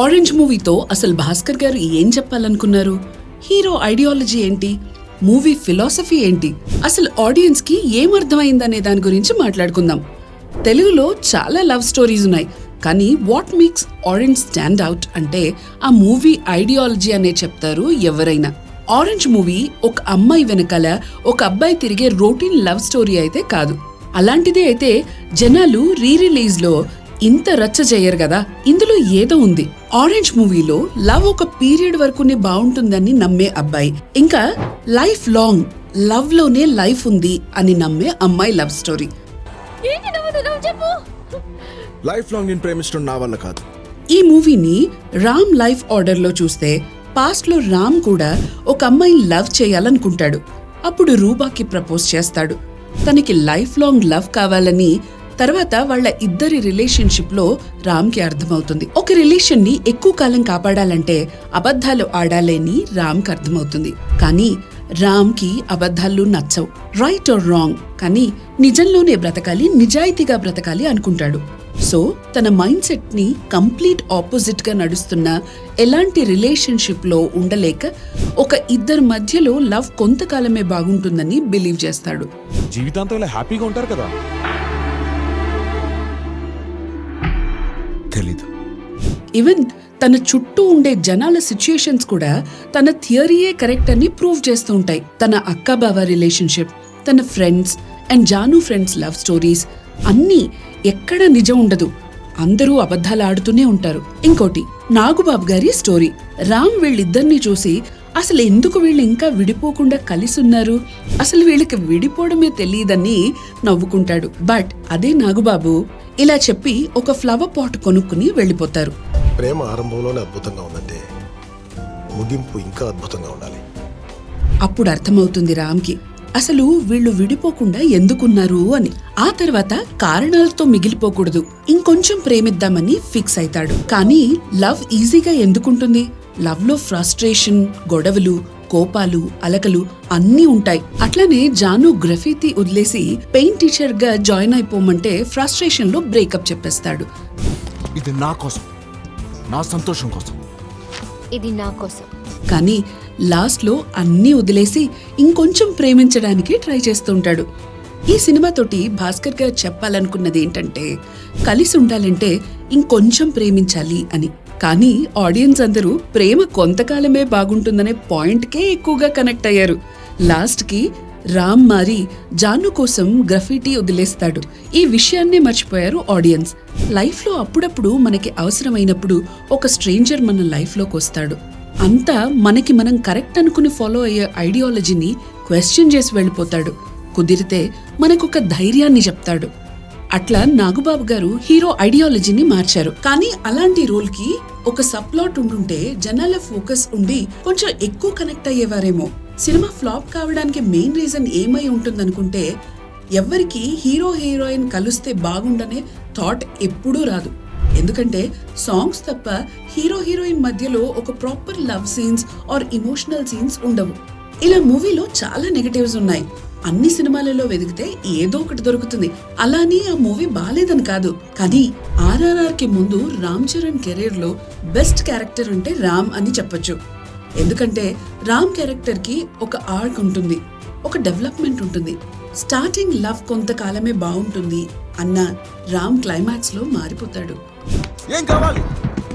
Orange మూవీతో అసలు భాస్కర్ గారు ఏం చెప్పాలనుకున్నారు? హీరో ఐడియాలజీ ఏంటి? మూవీ ఫిలాసఫీ ఏంటి? అసలు ఆడియన్స్ కి ఏం అర్థమైందనే దాని గురించి మాట్లాడుకుందాం. తెలుగులో చాలా లవ్ స్టోరీస్ ఉన్నాయి, కానీ what makes orange stand out అంటే ఆ మూవీ ఐడియాలజీ అనే చెప్తారు ఎవరైనా. ఆరెంజ్ మూవీ ఒక అమ్మాయి వెనకాల ఒక అబ్బాయి తిరిగే రొటీన్ లవ్ స్టోరీ అయితే కాదు. అలాంటిదే అయితే జనాలు రిలీజ్ లో ఇంత రచ్చ చేయరు కదా. ఇందులో ఏదో ఉంది. ఆరెంజ్ మూవీలో లవ్ ఒక పీరియడ్ వరకునే బాగుంటుందని నమ్మే అబ్బాయి, ఇంకా లైఫ్ లాంగ్ లవ్ లోనే లైఫ్ ఉంది అని నమ్మే అమ్మాయి లవ్ స్టోరీ. లైఫ్ లాంగ్ నేను ప్రేమించడం నా వల్ల కాదు. ఈ మూవీని రామ్ లైఫ్ ఆర్డర్ లో చూస్తే పాస్ట్ లో రామ్ కూడా ఒక అమ్మాయిని లవ్ చేయాలనుకుంటాడు. అప్పుడు రూబాకి ప్రపోజ్ చేస్తాడు. తనకి లైఫ్ లాంగ్ లవ్ కావాలని. తర్వాత వాళ్ళ ఇద్దరి రిలేషన్షిప్ లో రామ్ కి అర్థమవుతుంది, ఒక రిలేషన్ ని ఎక్కువ కాలం కాపాడాలంటే అబద్ధాలు ఆడాలని రామ్ కి అర్థమవుతుంది. కానీ రామ్ కి అబద్ధాలు నచ్చవు. రైట్ ఆర్ రాంగ్, కానీ నిజంలోనే బ్రతకాలి, నిజాయితీగా బ్రతకాలి అనుకుంటాడు. సో తన మైండ్ సెట్ ని కంప్లీట్ ఆపోజిట్ గా నడుస్తున్న ఎలాంటి రిలేషన్షిప్ లో ఉండలేక ఒక ఇద్దరి మధ్యలో లవ్ కొంతకాలమే బాగుంటుందని బిలీవ్ చేస్తాడు. జీవితాంతం ఇలా హ్యాపీగా ఉంటారు కదా? తెలీదు. ఈవెన్ తన చుట్టూ ఉండే జనాల సిచ్యుయేషన్స్ కూడా తన థియరీయే కరెక్ట్ అని ప్రూవ్ చేస్తూ ఉంటాయి. తన అక్క బావ రిలేషన్షిప్, తన friends and Jaanu friends love stories అన్నీ ఎక్కడా నిజం ఉండదు. అందరూ అబద్ధాలు ఆడుతూనే ఉంటారు. ఇంకోటి నాగుబాబు గారి స్టోరీ. రామ్ వీళ్ళిద్దరిని చూసి అసలు ఎందుకు వీళ్ళు ఇంకా విడిపోకుండా కలిసి ఉన్నారు, అసలు వీళ్ళకి విడిపోవడమే తెలియదని నవ్వుకుంటాడు. బట్ అదే నాగుబాబు ఇలా చెప్పి ఒక ఫ్లవర్ పాట్ కొనుక్కుని వెళ్ళిపోతారు. ప్రేమ ఆరంభంలోనే అద్భుతంగా ఉందంటే ముగింపు ఇంకా అద్భుతంగా ఉండాలి. అప్పుడు అర్థమవుతుంది రామ్కి అసలు వీళ్ళు విడిపోకుండా ఎందుకున్నారు అని. ఆ తర్వాత కారణాలతో మిగిలిపోకూడదు, ఇంకొంచెం ప్రేమిద్దామని ఫిక్స్ అవుతాడు. కానీ లవ్ ఈజీగా ఎందుకుంటుంది? లవ్ లో ఫ్రస్ట్రేషన్, గొడవలు, కోపాలు, అలకలు అన్నీ ఉంటాయి. అట్లనే జాను గ్రఫీతి వదిలేసి పెయింట్ టీచర్ గా జాయిన్ అయిపోమంటే ఫ్రస్ట్రేషన్ లో బ్రేకప్ చెప్పేస్తాడు. ఇది నా కోసం, నా సంతోషం కోసం, ఇది నా కోసం. కానీ లాస్ట్ లో అన్నీ వదిలేసి ఇంకొంచెం ప్రేమించడానికి ట్రై చేస్తుంటాడు. ఈ సినిమాతోటి భాస్కర్ గారు చెప్పాలనుకున్నది ఏంటంటే కలిసి ఉండాలంటే ఇంకొంచెం ప్రేమించాలి అని. కానీ ఆడియన్స్ అందరూ ప్రేమ కొంతకాలమే బాగుంటుందనే పాయింట్కే ఎక్కువగా కనెక్ట్ అయ్యారు. లాస్ట్ కి రామ్ మారి జాను కోసం గ్రఫిటీ వదిలేస్తాడు. ఈ విషయాన్నే మర్చిపోయారు ఆడియన్స్. లైఫ్ లో అప్పుడప్పుడు మనకి అవసరమైనప్పుడు ఒక స్ట్రేంజర్ మన లైఫ్ లోకి వస్తాడు. అంతా మనకి మనం కరెక్ట్ అనుకుని ఫాలో అయ్యే ఐడియాలజీని క్వశ్చన్ చేసి వెళ్ళిపోతాడు. కుదిరితే మనకొక ధైర్యాన్ని చెప్తాడు. అట్లా నాగుబాబు గారు హీరో ఐడియాలజీని మార్చారు. కానీ అలాంటి రోల్ కి ఒక సబ్ప్లాట్ ఉండుంటే జనాల ఫోకస్ ఉండి కొంచెం ఎక్కువ కనెక్ట్ అయ్యేవారేమో. సినిమా ఫ్లాప్ కావడానికి మెయిన్ రీజన్ ఏమై ఉంటుందనుకుంటే ఎవ్వరికి హీరో హీరోయిన్ కలిస్తే బాగుండనే థాట్ ఎప్పుడూ రాదు. ఎందుకంటే సాంగ్స్ తప్ప హీరో హీరోయిన్ మధ్యలో ఒక proper love scenes or emotional scenes ఉండవు. ఇలా మూవీలో చాలా నెగటివ్స్ ఉన్నాయి. అన్ని సినిమాలలో వెతికితే ఏదో ఒకటి దొరుకుతుంది. అలాని ఆ మూవీ బాలేదని కాదు, కానీ RRR కి ముందు రామ్ చరణ్ కెరీర్ లో బెస్ట్ క్యారెక్టర్ అంటే రామ్ అని చెప్పొచ్చు. ఎందుకంటే రామ్ క్యారెక్టర్ కి ఒక ఆర్క్ ఉంటుంది, ఒక డెవలప్మెంట్ ఉంటుంది. స్టార్టింగ్ లవ్ కొంతకాలమే బాగుంటుంది అన్న రామ్ క్లైమాక్స్ లో మారిపోతాడు. ఏం కావాలి?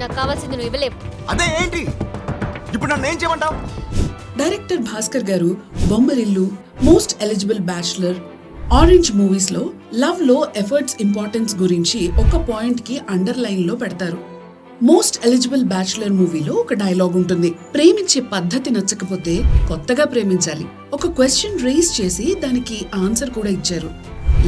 నాకు కావాల్సింది నువ్వు ఇవ్వలేవు. అదే ఏంటి? ఇప్పుడు నన్ను ఏం చేయమంటావు? డైరెక్టర్ భాస్కర్ గారు Bommarillu, most eligible bachelor, orange movies లో లవ్ లో ఎఫర్ట్స్ ఇంపార్టెన్స్ గురించి ఒక పాయింట్ కి అండర్లైన్ లో పెడతారు. మోస్ట్ ఎలిజిబుల్ బ్యాచులర్ మూవీలో ఒక డైలాగ్ ఉంటుంది, ప్రేమించే పద్ధతి నచ్చకపోతే కొత్తగా ప్రేమించాలి. ఒక క్వశ్చన్ రేస్ చేసి దానికి ఆన్సర్ కూడా ఇచ్చారు.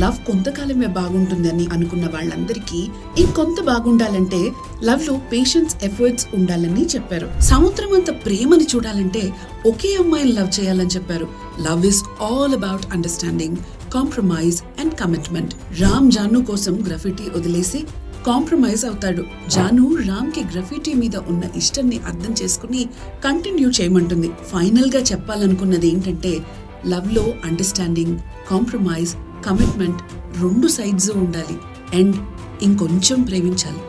లవ్ కొంతకాలమే బాగుంటుందని అనుకున్న వాళ్ళందరికీ ఇంకొంత బాగుండాలంటే లవ్ లో పేషెన్స్, ఎఫర్ట్స్ ఉండాలని చెప్పారు. సముద్రం అంత ప్రేమని చూడాలంటే ఒకే అమ్మాయిని లవ్ చేయాలని చెప్పారు. Love is all about understanding, compromise and commitment. Ram Jaanu కోసం గ్రఫిటీ వదిలేసి కాంప్రమైజ్ అవుతాడు. జాను రామ్ కి గ్రఫిటీ మీద ఉన్న ఇష్టాన్ని అర్థం చేసుకుని కంటిన్యూ చేయమంటుంది. ఫైనల్ గా చెప్పాలనుకున్నది ఏంటంటే లవ్ లో అండర్స్టాండింగ్, కాంప్రమైజ్, కమిట్మెంట్ రెండు సైడ్స్ ఉండాలి అండ్ ఇంకొంచెం ప్రేమించాలి.